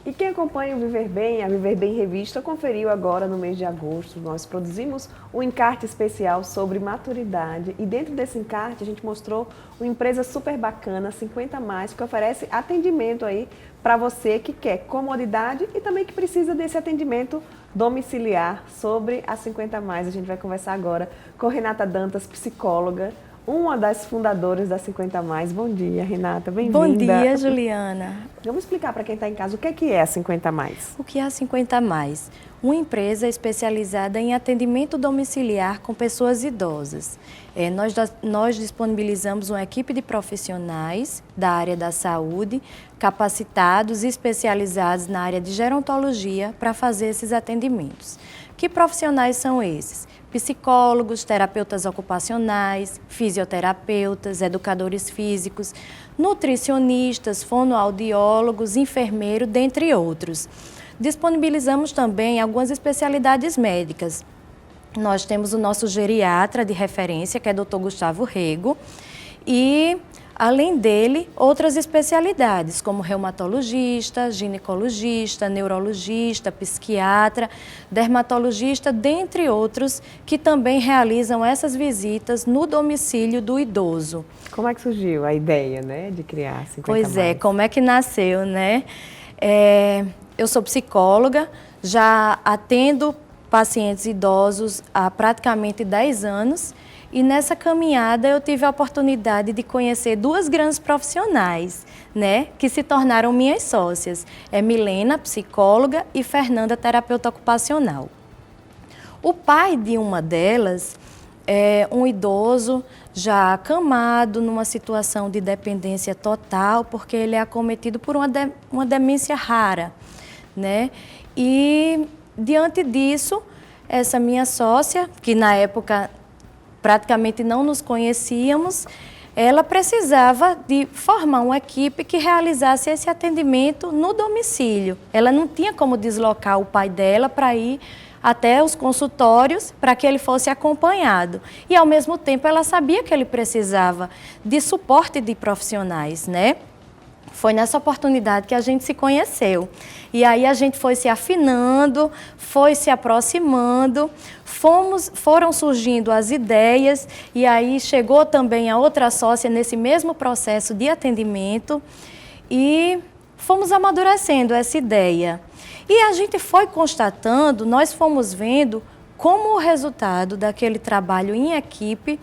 E quem acompanha o Viver Bem, a Viver Bem Revista, conferiu agora no mês de agosto. Nós produzimos um encarte especial sobre maturidade e dentro desse encarte a gente mostrou uma empresa super bacana, 50+, que oferece atendimento aí para você que quer comodidade e também que precisa desse atendimento domiciliar sobre a 50+. A gente vai conversar agora com Renata Dantas, psicóloga, uma das fundadoras da 50+. Bom dia, Renata, bem-vinda. Bom dia, Juliana. Vamos explicar para quem está em casa o que é a 50+. O que é a 50+? Uma empresa especializada em atendimento domiciliar com pessoas idosas. Nós disponibilizamos uma equipe de profissionais da área da saúde, capacitados e especializados na área de gerontologia para fazer esses atendimentos. Que profissionais são esses? Psicólogos, terapeutas ocupacionais, fisioterapeutas, educadores físicos, nutricionistas, fonoaudiólogos, enfermeiro, dentre outros. Disponibilizamos também algumas especialidades médicas. Nós temos o nosso geriatra de referência, que é Dr. Gustavo Rego, e, além dele, outras especialidades, como reumatologista, ginecologista, neurologista, psiquiatra, dermatologista, dentre outros, que também realizam essas visitas no domicílio do idoso. Como é que surgiu a ideia, né, de criar 50+? Pois é, como é que nasceu, né? Eu sou psicóloga, já atendo pacientes idosos há praticamente 10 anos e nessa caminhada eu tive a oportunidade de conhecer duas grandes profissionais, né, que se tornaram minhas sócias. É Milena, psicóloga, e Fernanda, terapeuta ocupacional. O pai de uma delas é um idoso já acamado, numa situação de dependência total, porque ele é acometido por uma demência rara, né? E diante disso, essa minha sócia, que na época praticamente não nos conhecíamos, ela precisava de formar uma equipe que realizasse esse atendimento no domicílio. Ela não tinha como deslocar o pai dela para ir até os consultórios para que ele fosse acompanhado. E, ao mesmo tempo, ela sabia que ele precisava de suporte de profissionais, né? Foi nessa oportunidade que a gente se conheceu. E aí a gente foi se afinando, foi se aproximando, foram surgindo as ideias e aí chegou também a outra sócia nesse mesmo processo de atendimento e fomos amadurecendo essa ideia. E a gente foi constatando, nós fomos vendo como o resultado daquele trabalho em equipe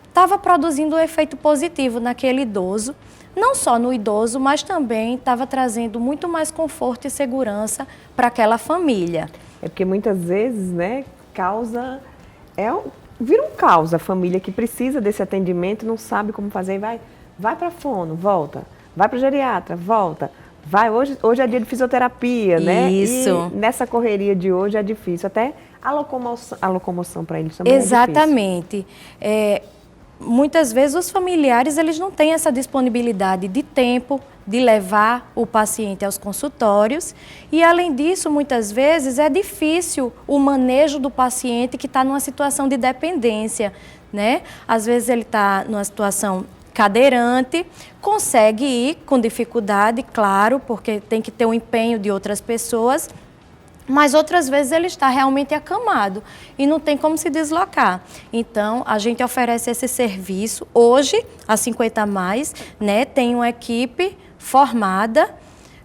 estava produzindo um efeito positivo naquele idoso, não só no idoso, mas também estava trazendo muito mais conforto e segurança para aquela família. É porque muitas vezes, né, vira um caos a família que precisa desse atendimento, não sabe como fazer, vai para fono, volta, vai para o geriatra, volta, vai, hoje é dia de fisioterapia, né? Isso. E nessa correria de hoje é difícil, até a locomoção para eles também Exatamente. É difícil. Muitas vezes os familiares eles não têm essa disponibilidade de tempo de levar o paciente aos consultórios e, além disso, muitas vezes é difícil o manejo do paciente que está numa situação de dependência, né? Às vezes ele está numa situação cadeirante, consegue ir com dificuldade, claro, porque tem que ter o empenho de outras pessoas, mas outras vezes ele está realmente acamado e não tem como se deslocar. Então, a gente oferece esse serviço. Hoje, a 50+, né, tem uma equipe formada,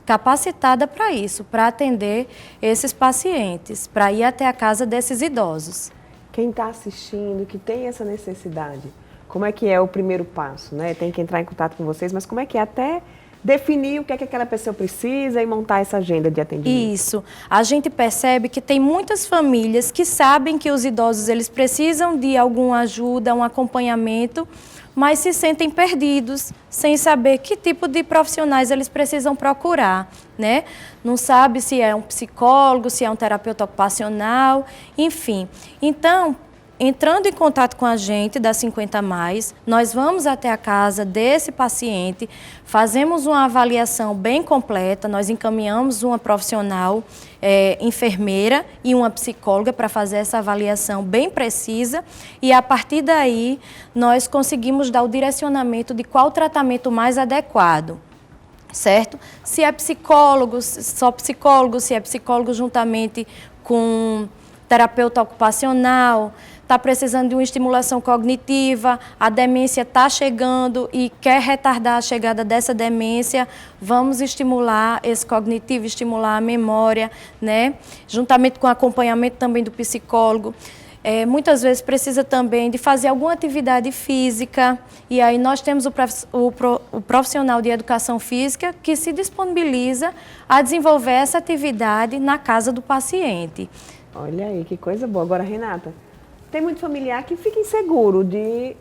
capacitada para isso, para atender esses pacientes, para ir até a casa desses idosos. Quem está assistindo, que tem essa necessidade, como é que é o primeiro passo, né? Tem que entrar em contato com vocês, mas como é que é até definir o que é que aquela pessoa precisa e montar essa agenda de atendimento? Isso. A gente percebe que tem muitas famílias que sabem que os idosos eles precisam de alguma ajuda, um acompanhamento, mas se sentem perdidos, sem saber que tipo de profissionais eles precisam procurar, né? Não sabe se é um psicólogo, se é um terapeuta ocupacional, enfim. Então, entrando em contato com a gente da 50+, nós vamos até a casa desse paciente, fazemos uma avaliação bem completa, nós encaminhamos uma profissional, enfermeira e uma psicóloga para fazer essa avaliação bem precisa e a partir daí nós conseguimos dar o direcionamento de qual tratamento mais adequado. certo? Se é psicólogo, só psicólogo, se é psicólogo juntamente com terapeuta ocupacional, está precisando de uma estimulação cognitiva, a demência está chegando e quer retardar a chegada dessa demência, vamos estimular esse cognitivo, estimular a memória, né? Juntamente com o acompanhamento também do psicólogo. Muitas vezes precisa também de fazer alguma atividade física, e aí nós temos o profissional de educação física que se disponibiliza a desenvolver essa atividade na casa do paciente. Olha aí, que coisa boa. Agora, Renata, tem muito familiar que fica inseguro de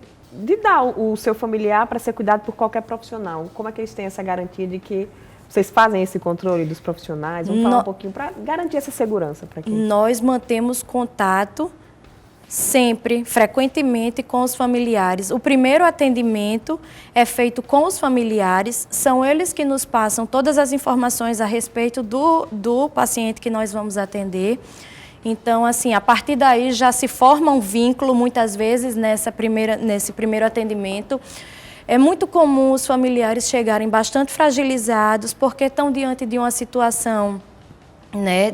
dar o seu familiar para ser cuidado por qualquer profissional. Como é que eles têm essa garantia de que vocês fazem esse controle dos profissionais? Vamos falar um pouquinho para garantir essa segurança para quem? Nós mantemos contato sempre, frequentemente, com os familiares. O primeiro atendimento é feito com os familiares, são eles que nos passam todas as informações a respeito do paciente que nós vamos atender. Então, assim, a partir daí já se forma um vínculo, muitas vezes, nesse primeiro atendimento. É muito comum os familiares chegarem bastante fragilizados, porque estão diante de uma situação, né,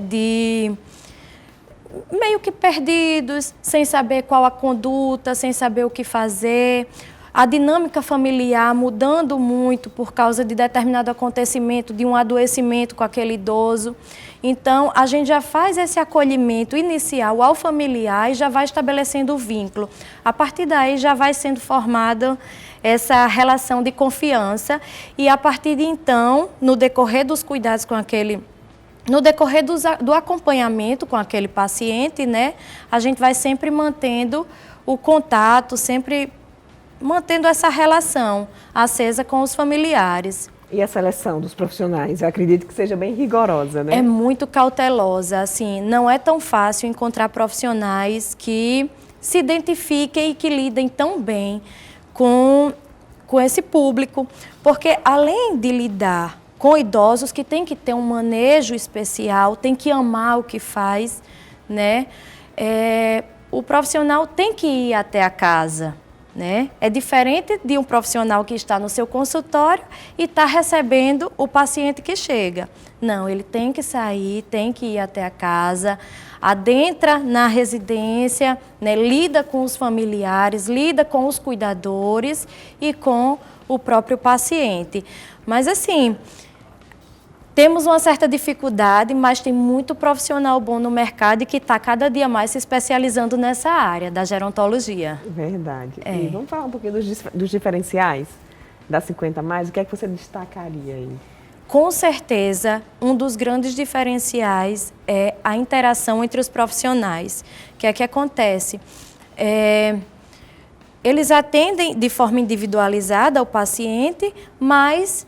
meio que perdidos, sem saber qual a conduta, sem saber o que fazer. A dinâmica familiar mudando muito por causa de determinado acontecimento, de um adoecimento com aquele idoso. Então, a gente já faz esse acolhimento inicial ao familiar e já vai estabelecendo o vínculo. A partir daí já vai sendo formada essa relação de confiança e a partir de então, no decorrer dos cuidados com no decorrer do acompanhamento com aquele paciente, né, a gente vai sempre mantendo o contato, sempre mantendo essa relação acesa com os familiares. E a seleção dos profissionais? Eu acredito que seja bem rigorosa, né? É muito cautelosa, assim, não é tão fácil encontrar profissionais que se identifiquem e que lidem tão bem com esse público, porque além de lidar com idosos que tem que ter um manejo especial, tem que amar o que faz, né? O profissional tem que ir até a casa, né? É diferente de um profissional que está no seu consultório e está recebendo o paciente que chega. Não, ele tem que sair, tem que ir até a casa, adentra na residência, né? Lida com os familiares, lida com os cuidadores e com o próprio paciente. Mas assim, temos uma certa dificuldade, mas tem muito profissional bom no mercado e que está cada dia mais se especializando nessa área da gerontologia. Verdade. E vamos falar um pouquinho dos diferenciais da 50+, o que é que você destacaria aí? Com certeza, um dos grandes diferenciais é a interação entre os profissionais. O que é que acontece? Eles atendem de forma individualizada ao paciente, mas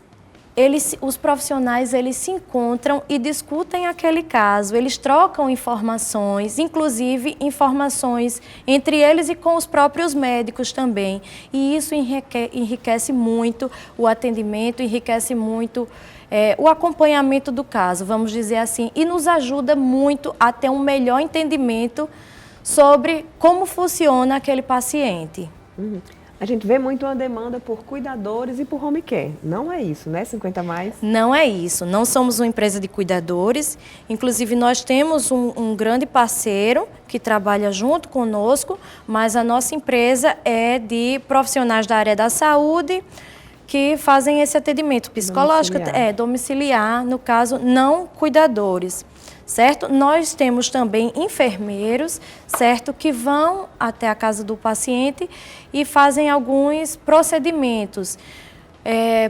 os profissionais eles se encontram e discutem aquele caso, eles trocam informações, inclusive informações entre eles e com os próprios médicos também. E isso enriquece muito o atendimento, enriquece muito o acompanhamento do caso, vamos dizer assim, e nos ajuda muito a ter um melhor entendimento sobre como funciona aquele paciente. Uhum. A gente vê muito uma demanda por cuidadores e por home care. Não é isso, né? 50+. Não é isso. Não somos uma empresa de cuidadores. Inclusive, nós temos um grande parceiro que trabalha junto conosco, mas a nossa empresa é de profissionais da área da saúde que fazem esse atendimento psicológico, domiciliar, no caso, não cuidadores. Certo? Nós temos também enfermeiros, certo, que vão até a casa do paciente e fazem alguns procedimentos.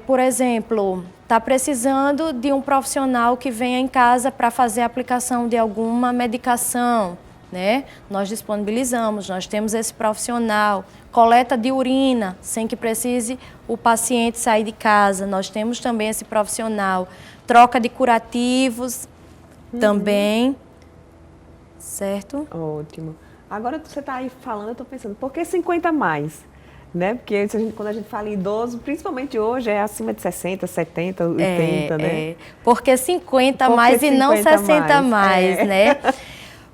Por exemplo, está precisando de um profissional que venha em casa para fazer a aplicação de alguma medicação, né? Nós disponibilizamos, nós temos esse profissional. Coleta de urina, sem que precise o paciente sair de casa, nós temos também esse profissional. Troca de curativos, também, certo? Ótimo. Agora você está aí falando, eu estou pensando, por que 50+? Né? Porque quando a gente fala em idoso, principalmente hoje, é acima de 60, 70, 80, né? Porque 50+ e não 60+, né?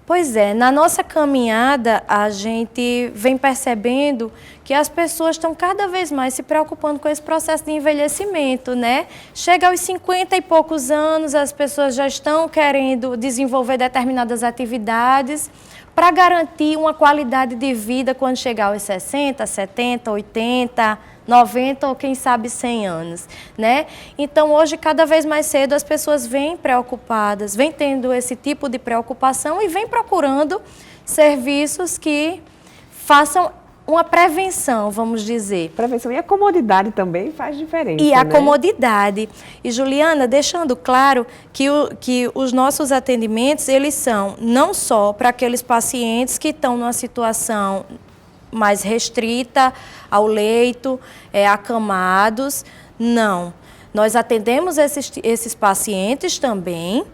Pois é, na nossa caminhada a gente vem percebendo que as pessoas estão cada vez mais se preocupando com esse processo de envelhecimento, né? Chega aos 50 e poucos anos, as pessoas já estão querendo desenvolver determinadas atividades para garantir uma qualidade de vida quando chegar aos 60, 70, 80, 90 ou quem sabe 100 anos, né? Então hoje cada vez mais cedo as pessoas vêm preocupadas, vêm tendo esse tipo de preocupação e vêm procurando serviços que façam uma prevenção, vamos dizer. Prevenção e a comodidade também faz diferença, E a né? comodidade. E Juliana, deixando claro que os nossos atendimentos, eles são não só para aqueles pacientes que estão numa situação mais restrita ao leito, acamados, não. Nós atendemos esses pacientes também,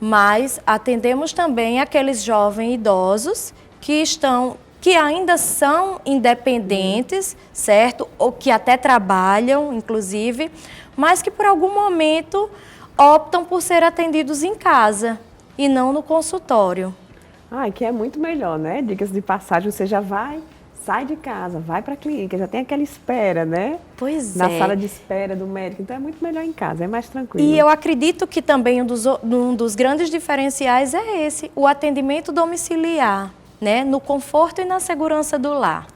mas atendemos também aqueles jovens idosos que ainda são independentes, certo? Ou que até trabalham, inclusive, mas que por algum momento optam por ser atendidos em casa e não no consultório. Que é muito melhor, né? Dicas de passagem, você já sai de casa, vai para a clínica, já tem aquela espera, né? Pois Na sala de espera do médico, então é muito melhor em casa, é mais tranquilo. E eu acredito que também um dos grandes diferenciais é esse, o atendimento domiciliar, né? No conforto e na segurança do lar.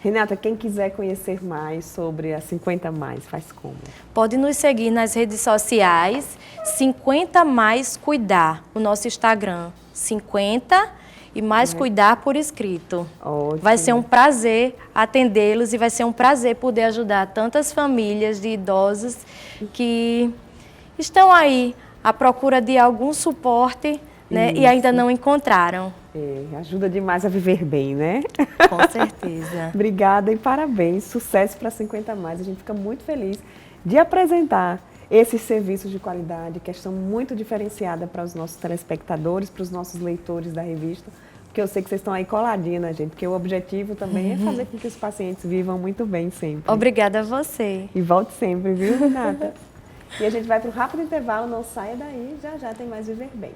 Renata, quem quiser conhecer mais sobre a 50 Mais, faz como? Pode nos seguir nas redes sociais, 50 Mais Cuidar, o nosso Instagram, 50 e mais cuidar por escrito. Ótimo. Vai ser um prazer atendê-los e vai ser um prazer poder ajudar tantas famílias de idosos que estão aí à procura de algum suporte, né, e ainda não encontraram. Ajuda demais a viver bem, né? Com certeza. Obrigada e parabéns. Sucesso para 50 Mais. A gente fica muito feliz de apresentar esses serviços de qualidade, que estão muito diferenciada para os nossos telespectadores, para os nossos leitores da revista, porque eu sei que vocês estão aí coladinhos na gente, porque o objetivo também é fazer com que os pacientes vivam muito bem sempre. Obrigada a você. E volte sempre, viu, Renata? E a gente vai para um rápido intervalo, não saia daí, já já tem mais Viver Bem.